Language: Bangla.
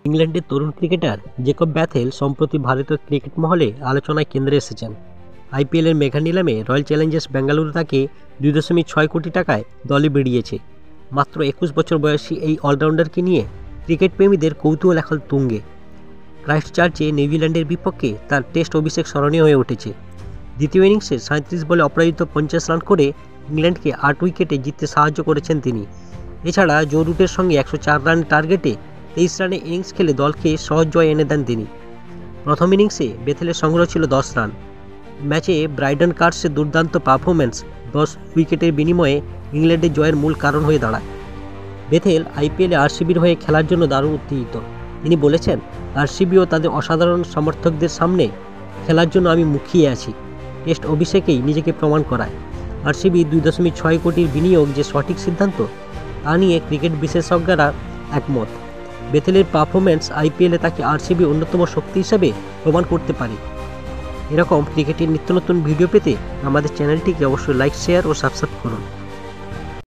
ইংল্যান্ডের তরুণ ক্রিকেটার জেকব ব্যাথেল সম্প্রতি ভারতের ক্রিকেট মহলে আলোচনায় কেন্দ্রে এসেছেন। আইপিএলের মেগা নিলামে রয়্যাল চ্যালেঞ্জার্স বেঙ্গালুরু তাকে 2.6 কোটি টাকায় দলে বেরিয়েছে। মাত্র 21 বছর বয়সী এই অলরাউন্ডারকে নিয়ে ক্রিকেট প্রেমীদের কৌতূহল এখন তুঙ্গে। ক্রাইস্টচার্চে নিউজিল্যান্ডের বিপক্ষে তার টেস্ট অভিষেক স্মরণীয় হয়ে উঠেছে। দ্বিতীয় ইনিংসে 37 বলে অপরাজিত 50 রান করে ইংল্যান্ডকে 8 উইকেটে জিততে সাহায্য করেছেন তিনি। এছাড়া জো রুটের সঙ্গে 104 রানের টার্গেটে 23 রানে ইনিংস খেলে দলকে সহজ জয় এনে দেন তিনি। প্রথম ইনিংসে বেথেলের সংগ্রহ ছিল 10 রান। ম্যাচে ব্রাইডন কার্সের দুর্দান্ত পারফরম্যান্স 10 উইকেটের বিনিময়ে ইংল্যান্ডের জয়ের মূল কারণ হয়ে দাঁড়ায়। বেথেল আইপিএলে আরসিবির হয়ে খেলার জন্য দারুণ উত্তেজিত। তিনি বলেছেন, আরসিবিও তাদের অসাধারণ সমর্থকদের সামনে খেলার জন্য আমি মুখিয়ে আছি। টেস্ট অভিষেকেই নিজেকে প্রমাণ করায়। আরসিবি 2.6 কোটির বিনিয়োগ যে সঠিক সিদ্ধান্ত তা নিয়ে ক্রিকেট বিশেষজ্ঞরা একমত। বেথেলের পারফরম্যান্স আইপিএলে তাকে আরসিবি অন্যতম শক্তি হিসাবে প্রমাণ করতে পারে। এরকম ক্রিকেটের নিত্য নতুন ভিডিও পেতে আমাদের চ্যানেলটিকে অবশ্যই লাইক, শেয়ার ও সাবস্ক্রাইব করুন।